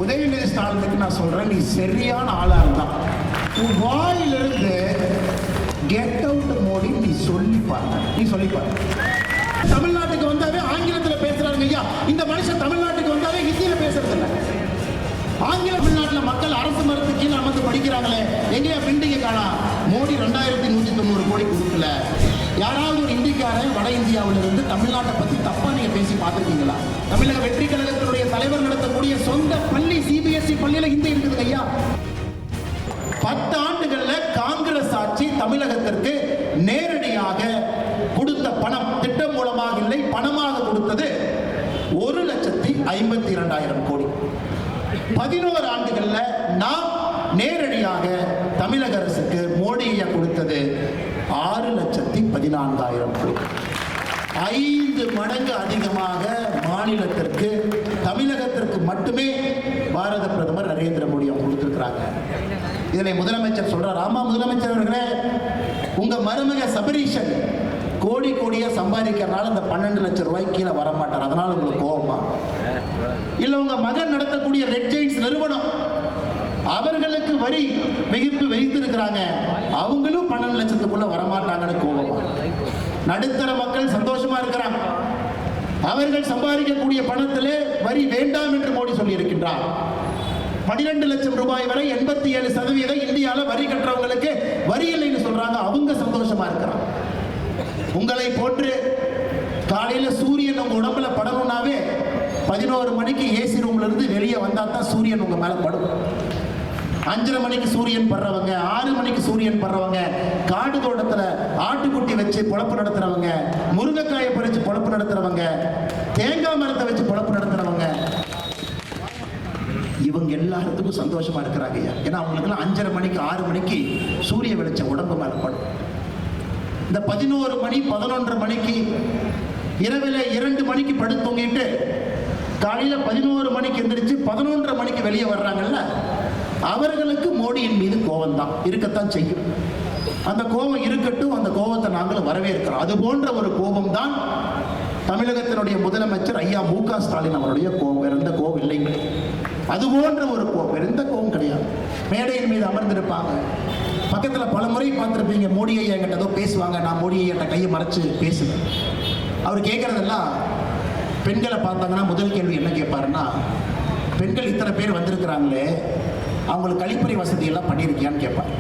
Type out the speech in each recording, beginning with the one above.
உதயநிதி ஸ்டாலினுக்கு நான் சொல்றேன், நீ சரியான ஆளா இருந்தா உன் வாயிலிருந்து கெட் அவுட் மோடி நீ சொல்லிப்பாரு. தமிழ்நாட்டுக்கு வந்தாவே ஆங்கிலத்தில் பேசுறாங்க ஐயா. இந்த மனுஷன் தமிழ்நாட்டுக்கு வந்தாவே ஹிந்தியில பேசுறது இல்லை. ஆங்கில தமிழ்நாட்டில் மக்கள் அரசு மரத்து கீழே அமர்ந்து படிக்கிறாங்களே, எங்கேயா பிண்டிங்க காணா? மோடி 2190 கோடி கொடுக்கல. யாராவது ஒரு இந்திக்காரன் வட இந்தியாவில இருந்து தமிழ்நாட்டை பத்தி தப்பா நீங்க பேசி பார்த்திருக்கீங்களா? தமிழக வெற்றி கழகத்தினுடைய தலைவர் நடத்தக்கூடிய சொந்த பள்ளி சிபிஎஸ்இ பள்ளியில ஹிந்தி இருக்குது ஐயா. 10 ஆண்டுகள்ல காங்கிரஸ் ஆட்சி தமிழகத்திற்கு நேரடியாக கொடுத்த பணம் திட்டம் மூலமாக இல்லை, பணமாக கொடுத்தது 1,52,000 கோடி. 11 ஆண்டுகள்ல நாம் நேரடியாக தமிழக அரசுக்கு மோடி ஐயா கொடுத்தது 6,14,000 கோடி. 5 மடங்கு அதிகமாக மாநிலத்திற்கு, தமிழகத்திற்கு மட்டுமே பாரத பிரதமர் நரேந்திர மோடி அவங்க கொடுத்திருக்கிறாங்க. இதனை முதலமைச்சர் சொல்றார், ஆமா முதலமைச்சர் அவர்களே, உங்க மருமக சபரீஷன் கோடி கோடியா சம்பாதிக்கிறனால இந்த 12 லட்சம் ரூபாய்க்கு கீழே வரமாட்டார், அதனால உங்களுக்கு கோபமா? இல்ல உங்க மகன் நடத்தக்கூடிய ரெட் ஜெயின்ஸ் நிறுவனம் அவர்களுக்கு வரி விகிப்பு வைத்திருக்கிறாங்க, அவங்களும் 12 லட்சத்துக்குள்ள வரமாட்டாங்கன்னு கோபமா? நடுத்தர மக்கள் சந்தோஷமா இருக்கிறாங்க, அவர்கள் சம்பாதிக்கக்கூடிய பணத்திலே வரி வேண்டாம் என்று மோடி சொல்லி இருக்கின்றார். 12 லட்சம் ரூபாய் வரை 87% இந்தியாவில் வரி கட்டுறவங்களுக்கு வரி இல்லைன்னு சொல்றாங்க, அவங்க சந்தோஷமா இருக்கிறாங்க. உங்களை போன்று காலையில சூரியன் உங்க உடம்புல படணும்னாவே 11 மணிக்கு ஏசி ரூம்ல இருந்து வெளியே வந்தா தான் சூரியன் உங்க மேல படும். 5:30 மணிக்கு சூரியன் படுறவங்க, 6 மணிக்கு சூரியன் படுறவங்க, காடு தோட்டத்துல ஆட்டுக்குட்டி வச்சு பொழப்பு நடத்துறவங்க, முருங்கைக்காயை பறிச்சு பொழப்பு நடத்துறவங்க, தேங்காய் மரத்தை வச்சு பொழப்பு நடத்துறவங்க, இவங்க எல்லாத்துக்கும் சந்தோஷமா இருக்கிறாங்க. ஏன்னா அவங்களுக்கு 5:30 மணிக்கு 6 மணிக்கு சூரிய வெளிச்சம் உடம்பு மேல படும். இந்த 11 மணி 11:30 மணிக்கு இரவில் 2 மணிக்கு படுத்து தூங்கிட்டு காலையில 11 மணிக்கு எந்திரிச்சு 11:30 மணிக்கு வெளியே வர்றாங்கல்ல, அவர்களுக்கு மோடியின் மீது கோபம் தான் இருக்கத்தான் செய்யும். அந்த கோபம் இருக்கட்டும், அந்த கோபத்தை நாங்கள் வரவேற்கிறோம். அது போன்ற ஒரு கோபம் தான் தமிழகத்தினுடைய முதலமைச்சர் ஐயா மு.க. ஸ்டாலின் அவருடைய கோபம். வேற எந்த கோபம் இல்லைங்க. அது போன்ற ஒரு கோபம், வேற எந்த கோபம் கிடையாது. மேடையின் மீது அமர்ந்திருப்பாங்க, பக்கத்தில் பல முறை பார்த்துருப்பீங்க, மோடி ஐயா என்கிட்ட ஏதோ பேசுவாங்க, நான் மோடி ஐயா கையை மறைச்சு பேசுவேன். அவர் கேட்கறதெல்லாம், பெண்களை பார்த்தாங்கன்னா முதல் கேள்வி என்ன கேட்பாருன்னா, பெண்கள் இத்தனை பேர் வந்திருக்கிறாங்களே, அவங்களுக்கு கழிப்பறை வசதி எல்லாம் பண்ணியிருக்கியான்னு கேட்பார்.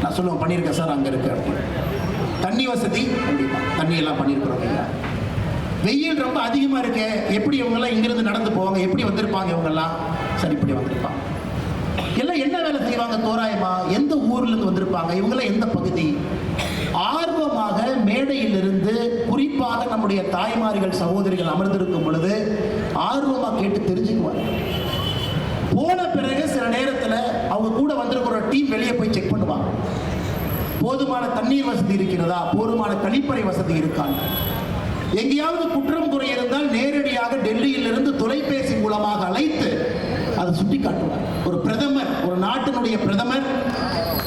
நான் சொல்லுவேன், பண்ணியிருக்கேன் சார், அங்கே இருக்கு அப்படின்னு. தண்ணி வசதி கண்டிப்பா தண்ணி எல்லாம் பண்ணியிருக்கிறோம் ஐயா. வெயில் ரொம்ப அதிகமாக இருக்கு, எப்படி இவங்கெல்லாம் இங்கிருந்து நடந்து போவாங்க, எப்படி வந்திருப்பாங்க இவங்கெல்லாம்? சரி, இப்படி வந்திருப்பாங்க. எல்லாம் என்ன வேலை செய்வாங்க தோராயமா, எந்த ஊர்ல இருந்து வந்திருப்பாங்க, இவங்கெல்லாம் எந்த பகுதி? ஆர்வமாக மேடையிலிருந்து, குறிப்பாக நம்முடைய தாய்மார்கள் சகோதரிகள் அமர்ந்திருக்கும் பொழுது ஆர்வமாக கேட்டு தெரிஞ்சுக்குவாங்க. போன பிறகு சில நேரத்தில் அவங்க கூட வந்திருக்கிற டீம் வெளியே போய் செக் பண்ணுவாங்க, போதுமான தண்ணீர் வசதி இருக்கிறதா, போதுமான கழிப்பறை வசதி இருக்காங்க. எங்கேயாவது குற்றம் குறை இருந்தால் நேரடியாக டெல்லியிலிருந்து தொலைபேசி மூலமாக அழைத்து அதை சுட்டி காட்டுவார். ஒரு பிரதமர், ஒரு நாட்டினுடைய பிரதமர்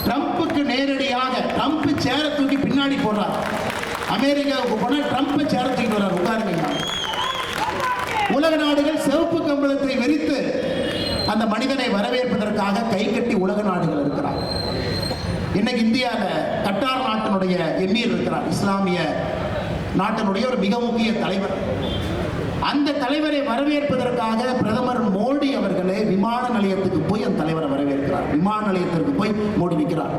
ட்ரம்புக்கு நேரடியாக, ட்ரம்ப் சேர தூக்கி பின்னாடி போடுறார். அமெரிக்காவுக்கு போனா ட்ரம்ப் சேர தூக்கி வர்றார், உட்காருங்க. உலக நாடுகள் சிவப்பு கம்பளத்தை விரித்து அந்த மனிதனை வரவேற்பதற்காக கை கட்டி உலக நாடுகள் இருக்கிறார். இன்னைக்கு இந்தியாவில் கட்டார் நாட்டினுடைய எமீர் இருக்கிறார், இஸ்லாமிய நாட்டினுடைய ஒரு மிக முக்கிய தலைவர். அந்த தலைவரை வரவேற்பதற்காக பிரதமர் மோடி அவர்களே விமான நிலையத்துக்கு போய் அந்த தலைவரை வரவேற்கிறார். விமான நிலையத்திற்கு போய் மோடி நிற்கிறார்.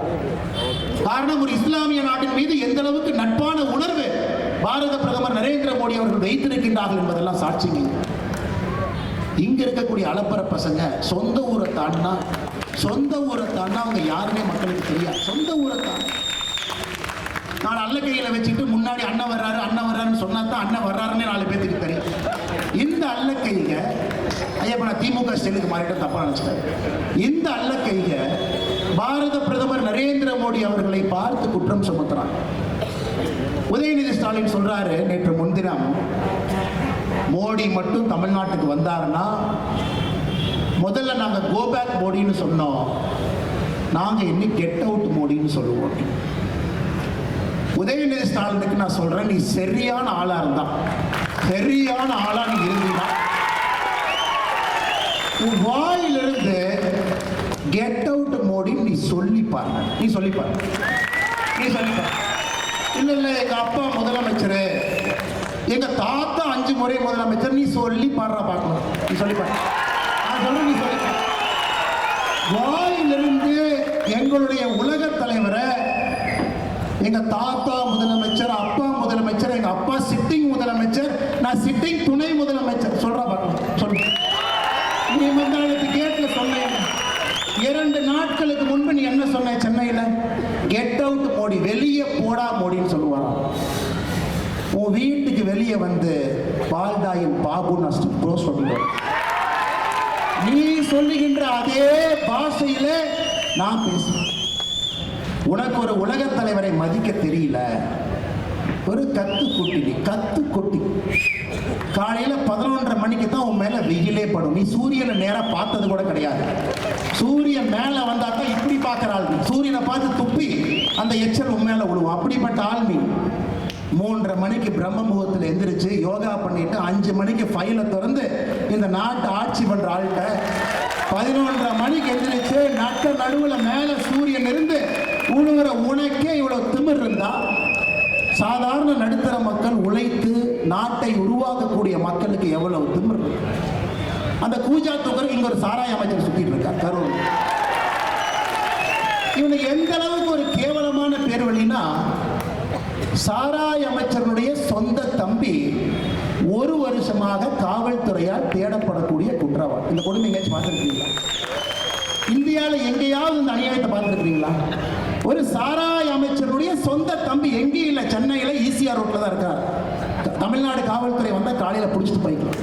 காரணம், ஒரு இஸ்லாமிய நாட்டின் மீது எந்த அளவுக்கு நட்பான உணர்வு பாரத பிரதமர் நரேந்திர மோடி அவர்கள் வைத்திருக்கின்றார்கள் என்பதெல்லாம் சாட்சிங்க. இங்க இருக்கக்கூடிய அலப்பற பசங்க சொந்த ஊரை தாண்டினா அவங்க யாருமே மக்களுக்கு தெரியாது. சொந்த ஊரை தாண்டி நான் அல்ல கையில வச்சுட்டு முன்னாடி அண்ணன் வர்றாருன்னு சொன்னா தான் அண்ணன் வர்றாருன்னு 4 பேருக்கு தெரியும். இந்த அல்ல கைக ஐயா, நான் திமுக ஸ்டைலுக்கு மாறிட்டு தப்பா நினைச்சிட்டேன். இந்த அல்ல கைக பாரத பிரதமர் நரேந்திர மோடி அவர்களை பார்த்து குற்றம் சுமத்துறாங்க. உதயநிதி ஸ்டாலின் சொல்றாரு, நேற்று முன்தினம் மோடி மட்டும் தமிழ்நாட்டுக்கு வந்தாருன்னா முதல்ல நாங்க கோ பேக் மோடின்னு சொன்னோம், நாங்க இன்னும் கெட் அவுட் மோடின்னு சொல்லுவோம். உதயநிதி ஸ்டாலினுக்கு நான் சொல்றேன், நீ சரியான ஆளா இருந்தா, சரியான ஆளா நீ இருந்தா உன் வாயில இருந்து கெட் அவுட் மோடி நீ சொல்லிப்பார். இல்ல எங்க அப்பா முதலமைச்சர், எங்க தாத்தா 5 முறை முதலமைச்சர், நீ சொல்லி பாடுற பார்க்கணும். நீ சொல்லிப்பாரு. நீ சொல்லி வாயிலிருந்து எங்களுடைய உலக தலைவரை எங்க தாத்தா முதலமைச்சர், அப்பா முதலமைச்சர், எங்க அப்பா சிட்டிங் முதலமைச்சர், நான் சிட்டிங் துணை முதலமைச்சர் சொல்ற பார்க்கணும். சொல்லு. நீ மந்தாளத்து கேட்ல சொன்னேன் 2 நாட்களுக்கு முன்பு நீ என்ன சொன்ன? சென்னையில் கெட் அவுட் மோடி, வெளியே போடா மோடின்னு சொல்லுவாராம். உன் வீட்டுக்கு வெளியே வந்து பால்டாயின் பாபு நஷ்டம் சொல்லுவார். நீ சொல்லுகின்ற அதே பாஷையில நான் பேசுறேன். உனக்கு ஒரு உலக தலைவரை மதிக்க தெரியல. ஒரு கத்துக்குட்டி காலையில 11:30 மணிக்கு தான் உன் மேல வெயிலே படும். நீ சூரியனை நேரா பார்த்தது கூட கிடையாது. சூரியன் மேல வந்தாக்கா இப்படி பார்க்கிற ஆள் நீ. சூரியனை பார்த்து துப்பி அந்த எச்சல் உன் மேல விழுவும். அப்படிப்பட்ட ஆள் நீ. 3:30 மணிக்கு பிரம்ம முகூர்த்தத்தில் எந்திரிச்சு யோகா பண்ணிட்டு 5 மணிக்கு ஃபைலை திறந்து இந்த நாட்டை ஆட்சி பண்ற ஆள்கிட்ட 11:30 மணிக்கு எந்திரிச்சு நடுவில் மேல சூரியன் இருந்து உழுவுற உனக்கே இவ்வளவு திமிர் இருந்தா, சாதாரண நடுத்தர மக்கள் உழைத்து நாட்டை உருவாக்கக்கூடிய மக்களுக்கு எவ்வளவு திமிர்? அந்த கூஜா தூக்கர் இங்க ஒரு சாராய அமைச்சர் சுத்திட்டு இருக்கார் கரூர். இவனுக்கு எந்த அளவுக்கு ஒரு கேவலமான பேர் வழினா, சாராய அமைச்சருடைய சொந்த தம்பி 1 வருஷமாக காவல்துறையால் தேடப்படக்கூடிய குற்றவாளி. இந்த கொடுமை எங்கேயாச்சும் பார்த்துருக்கீங்களா? இந்தியாவில் எங்கேயாவது இந்த அநியாயத்தை பார்த்துருக்கீங்களா? ஒரு சாராய அமைச்சருடைய சொந்த தம்பி எங்கேயும் இல்லை, சென்னையில் ஈசிஆர் ரோட்ல தான் இருக்கார். தமிழ்நாடு காவல்துறை வந்தால் காலையில் பிடிச்சிட்டு போய்க்கலாம்.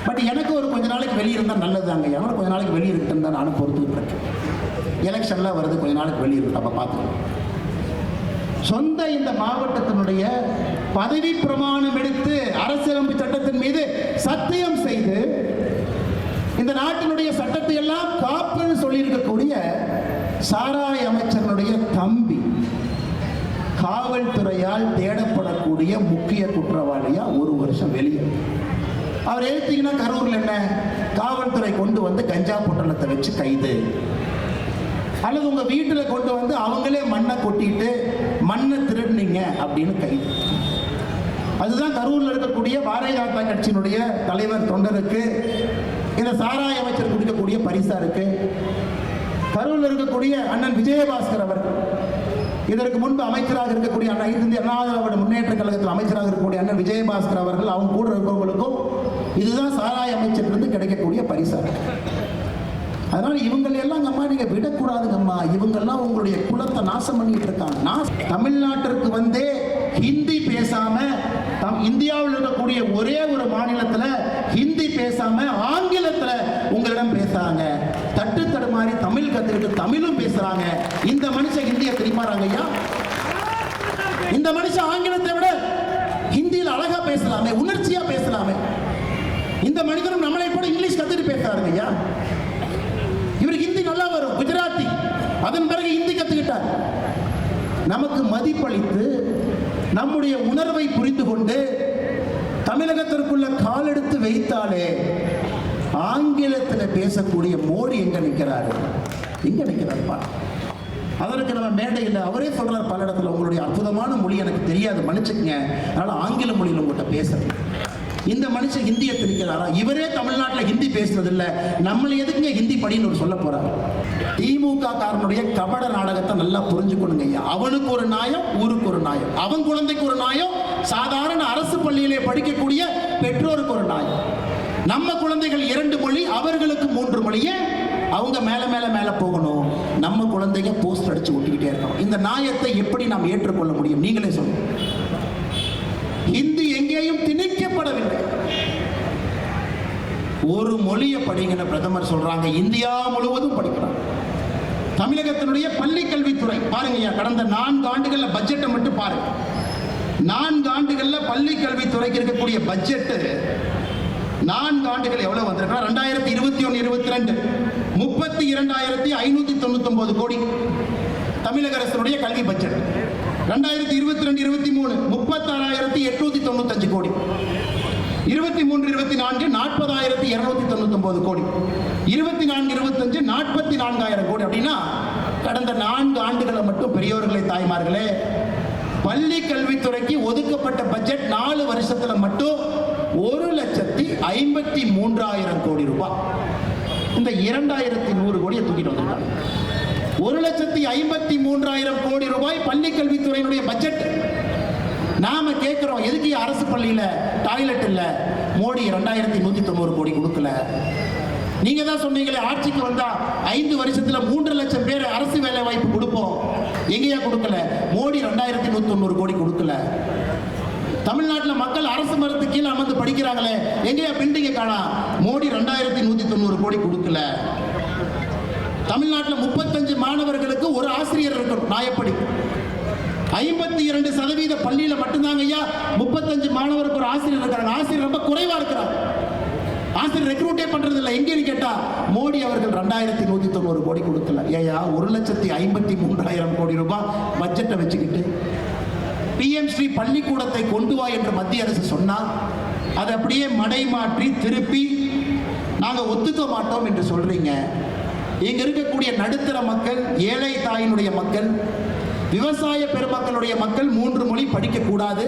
பட் எனக்கு ஒரு கொஞ்ச நாளைக்கு வெளியே இருந்தால் நல்லதுதாங்க. எவ்வளோ கொஞ்ச நாளைக்கு வெளியே இருக்குன்னு தான் நானும் பொறுத்துக்கிட்டு இருக்கேன். எலெக்ஷன்லாம் வருது, கொஞ்ச நாளைக்கு வெளியே இருக்கு, அப்போ பார்த்துக்கலாம். சொந்த இந்த மாவட்டத்தினுடைய பதவி பிரமாணம் எடுத்து அரசியலமைப்பு சட்டத்தின் மீது சத்தியம் செய்து இந்த நாட்டினுடைய சட்டத்தை எல்லாம் காப்புன்னு சொல்லியிருக்கக்கூடிய சாராய அமைச்சருடைய தம்பி காவல்துறையால் தேடப்படக்கூடிய முக்கிய குற்றவாளியா 1 வருஷம் வெளியே. அவர் எடுத்தீங்கன்னா கரூர்ல என்ன, காவல்துறை கொண்டு வந்து கஞ்சா பொட்டலத்தை வச்சு கைது, அல்லது உங்க வீட்டுல கொண்டு வந்து அவங்களே மண்ணை கொட்டிட்டு மண்ணை திருடுனீங்க அப்படின்னு கைது. அதுதான் கரூர்ல இருக்கக்கூடிய பாரதிய ஜனதா கட்சியினுடைய தலைவர் தொண்டருக்கு இந்த சாராய அமைச்சர் கொடுக்கக்கூடிய பரிசா இருக்கு. கரூர்ல இருக்கக்கூடிய அண்ணன் விஜயபாஸ்கர் அவர்கள், இதற்கு முன்பு அமைச்சராக இருக்கக்கூடிய இந்திய அண்ணா திராவிட முன்னேற்ற கழகத்தில் அமைச்சராக இருக்கக்கூடிய அண்ணன் விஜயபாஸ்கர் அவர்கள், அவங்க கூட இருக்கிறவங்களுக்கும் இதுதான் சாராய அமைச்சர் கிடைக்கக்கூடிய பரிசா இருக்கு. அதனால இவங்களெல்லாம் அம்மா நீங்க விடக்கூடாதுங்கம்மா. இவங்கெல்லாம் உங்களுடைய குலத்தை நாசம் பண்ணிட்டு இருக்காங்க. தமிழ்நாட்டிற்கு வந்தே ஹிந்தி பேசாம, இந்தியாவில் இருக்கக்கூடிய ஒரே ஒரு மாநிலத்தில் ஹிந்தி பேசாம ஆங்கிலத்தில் உங்களிடம் பேசுறாங்க. தட்டு தடுமாறி தமிழ் கத்துக்கிட்டு தமிழும் பேசுறாங்க. இந்த மனுஷன் ஹிந்தியை தெரியுமாறாங்க ஐயா? இந்த மனுஷன் ஆங்கிலத்தை விட ஹிந்தியில் அழகா பேசலாமே, உணர்ச்சியா பேசலாமே. இந்த மனிதனும் நம்மளை கூட இங்கிலீஷ் கத்துட்டு பேசுறாருங்க ஐயா. இவருக்கு ஹிந்தி நல்லா வரும், குஜராத்தி, அதன் பிறகு ஹிந்தி கத்துக்கிட்டார். நமக்கு மதிப்பளித்து நம்முடைய உணர்வை புரிந்து கொண்டு தமிழகத்திற்குள்ள கால் எடுத்து வைத்தாலே ஆங்கிலத்தில் பேசக்கூடிய மோடி எங்க நிற்கிறாரு? எங்க நிற்கிறார்ப்பா? அதற்கு நம்ம மேடையில் அவரே சொல்றார் பல இடத்துல, உங்களுடைய அற்புதமான மொழி எனக்கு தெரியாது, மன்னிச்சுக்கங்க, அதனால ஆங்கில மொழியில் உங்கள்கிட்ட பேசுறேன். இந்த மனுஷன் ஹிந்தியை திணிக்கிறாரா? இவரே தமிழ்நாட்டில் ஹிந்தி பேசுறது இல்லை, நம்மளை எதுக்குங்க ஹிந்தி படின்னு ஒரு சொல்ல போறாரு. திமுக காரனுடைய கபட நாடகத்தை நல்லா புரிஞ்சுக்கணுங்க ஐயா. அவனுக்கு ஒரு நியாயம், ஊருக்கு ஒரு நியாயம், அவன் குழந்தைக்கு ஒரு நியாயம், சாதாரண அரசு பள்ளியிலே படிக்கக்கூடிய பெற்றோருக்கு ஒரு நியாயம். நம்ம குழந்தைகள் 2 மொழி, அவர்களுக்கு 3 மொழியே. அவங்க மேல மேல மேல போகணும், நம்ம குழந்தைங்க போஸ்ட் அடிச்சு ஒட்டிக்கிட்டே இருக்கணும். இந்த நியாயத்தை எப்படி நாம் ஏற்றுக்கொள்ள முடியும்? நீங்களே சொல்லுங்க. ஹிந்தி எங்கேயும் திணிக்கப்படவில்லை. ஒரு மொழியை படிங்கிற பிரதமர் சொல்றாங்க, இந்தியா முழுவதும் படிக்கிறாங்க. தமிழகத்தினுடைய பள்ளி கல்வித்துறை பாருங்க, கடந்த 4 ஆண்டுகள்ல பட்ஜெட்டை மட்டும் பாருங்க. 4 ஆண்டுகள்ல பள்ளி கல்வித்துறைக்கு இருக்கக்கூடிய பட்ஜெட் 4 ஆண்டுகள் எவ்வளவு வந்திருக்கா? 2021-22 32,599 கோடி தமிழக அரசுடைய கல்வி பட்ஜெட். 2022-23 36,895 கோடி. 23-24 40,299 கோடி, 24-25 44,000 கோடி. அப்படின்னா கடந்த 4 ஆண்டுகளை மட்டும் பெரியோர்களே தாய்மார்களே பள்ளி கல்வித்துறைக்கு ஒதுக்கப்பட்ட பட்ஜெட் 4 வருஷத்துல மட்டும் 1,53,000 கோடி ரூபாய். இந்த 2,100 கோடியை தூக்கிட்டு வந்திருக்காங்க. 1,53,000 கோடி ரூபாய் பள்ளி கல்வித்துறையினுடைய பட்ஜெட். நாம கேட்கிறோம், எதுக்கு அரசு பள்ளியில டாய்லெட் இல்ல? மோடி 2,190 கோடி கொடுக்கல. நீங்க தான் சொன்னீங்களே ஆட்சிக்கு வந்தா 5 வருஷத்துல 3 லட்சம் பேர் அரசு வேலை வாய்ப்பு கொடுப்போம். எங்கேயா கொடுக்கல? மோடி 2,190 கோடி கொடுக்கல. தமிழ்நாட்டில் மக்கள் அரசு மரத்துக்கு கீழே அமர்ந்து படிக்கிறாங்களே, எங்கேயா பில்டிங்கை காணா? மோடி 2,190 கோடி கொடுக்கல. தமிழ்நாட்டில் 35 மாணவர்களுக்கு ஒரு ஆசிரியர் இருக்கணும் நியாயப்படி. 52% பள்ளியில மட்டும்தாங்க ஐயா 35 மாணவருக்கு ஒரு ஆசிரியர் இருக்காங்க. ஆசிரியர் ரொம்ப குறைவா இருக்கிறார். ஆசிரியர் ரெக்ரூட்டே பண்றது இல்லை. எங்கேன்னு கேட்டா மோடி அவர்கள் 2,190 கோடி கொடுக்கல. ஏயா 1,53,000 கோடி ரூபாய் பட்ஜெட்டை வச்சுக்கிட்டு பிஎம் ஸ்ரீ பள்ளிக்கூடத்தை கொண்டு வா என்று மத்திய அரசு சொன்னா அதை அப்படியே மடை மாற்றி திருப்பி நாங்க ஒத்துக்க மாட்டோம் என்று சொல்றீங்க. இங்க இருக்கக்கூடிய நடுத்தர மக்கள், ஏழை தாயினுடைய மக்கள், விவசாய பெருமக்களுடைய மக்கள் 3 மொழி படிக்க கூடாது,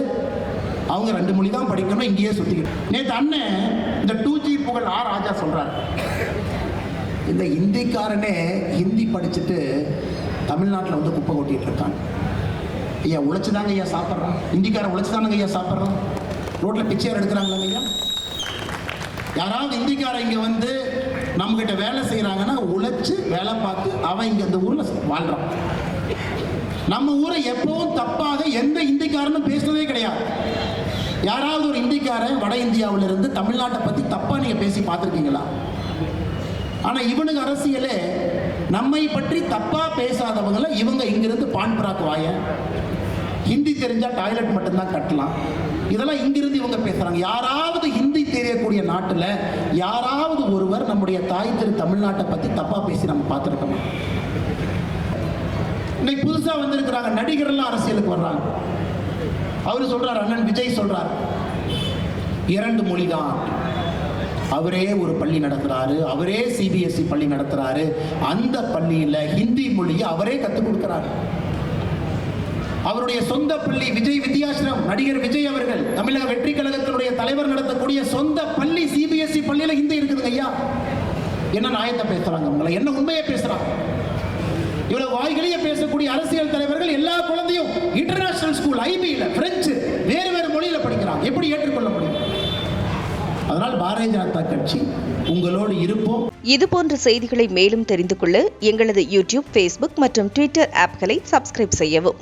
அவங்க 2 மொழி தான் படிக்கணும், இங்கேயே சுத்திக்கிட்டு. நேற்று அண்ணன் இந்த 2G புகழ் ஆ ராஜா சொல்றாரு, இந்த ஹிந்திக்காரனே ஹிந்தி படிச்சுட்டு தமிழ்நாட்டில் வந்து குப்பை கொட்டிட்டு இருக்கான். ஐயா உழைச்சுதாங்க ஐயா சாப்பிட்றான். ஹிந்திக்காரன் உழைச்சுதானுங்க ஐயா சாப்பிட்றான். ரோட்ல பிச்சையார் எடுக்கிறாங்களாங்க ஐயா. யாராவது ஹிந்திக்காரன் இங்க வந்து நம்ம கிட்ட வேலை செய்யறாங்கன்னா உழைச்சு வேலை பார்த்து அவன் இங்க இந்த ஊர்ல வாழ்றான். நம்ம ஊரை எப்பவும் தப்பாக எந்த இந்திக்காரனும் பேசுறதே கிடையாது. யாராவது ஒரு இந்திக்காரன் வட இந்தியாவில இருந்து தமிழ்நாட்டை பத்தி தப்பா நீங்க பேசி பார்த்துருக்கீங்களா? ஆனா இவனுக்கு அரசியலே நம்மை பற்றி தப்பா பேசாதவங்கள இவங்க இங்கிருந்து பான் பராக் வாய, ஹிந்தி தெரிஞ்சா டாய்லெட் மட்டும்தான் கட்டலாம், இதெல்லாம் இங்கிருந்து இவங்க பேசுறாங்க. யாராவது ஹிந்தி தெரியக்கூடிய நாட்டுல யாராவது ஒருவர் நம்முடைய தாய் திரு தமிழ்நாட்டை பத்தி தப்பா பேசி நம்ம பார்த்துருக்கோம்? இன்னைக்கு புதுசா வந்திருக்கிறாங்க நடிகர்லாம் அரசியலுக்கு வர்றாங்க. அவரு சொல்றாரு, அண்ணன் விஜய் சொல்றாரு 2 மொழி தான். அவரே ஒரு பள்ளி நடத்துறாரு, அவரே சிபிஎஸ்இ பள்ளி நடத்துறாரு. அந்த பள்ளியில ஹிந்தி மொழியை அவரே கத்துக் கொடுக்கிறாரு. அவருடைய சொந்த பள்ளி விஜய் வித்யாசிரம், நடிகர் விஜய் அவர்கள் தமிழக வெற்றி கழகத்தினுடைய தலைவர் நடத்தக்கூடிய சொந்த பள்ளி சிபிஎஸ்இ பள்ளியில ஹிந்தி இருக்குதுங்க ஐயா. என்ன நியாயத்தை பேசுறாங்க உங்களை? என்ன உண்மையை பேசுறாங்க? இவ்வளவு வாய்களையே பேசக்கூடிய அரசியல் தலைவர்கள் எல்லா குழந்தையும் இன்டர்நேஷனல் ஸ்கூல் ஐபில பிரெஞ்சு வேறு வேறு மொழியில படிக்கிறாங்க. எப்படி ஏற்றுக்கொள்ள முடியும்? அதனால் பாரதிய ஜனதா கட்சி உங்களோடு இருப்போம். இது போன்ற செய்திகளை மேலும் தெரிந்து கொள்ள எங்களது யூடியூப், ஃபேஸ்புக் மற்றும் ட்விட்டர் ஆப்களை சப்ஸ்கிரைப் செய்யவும்.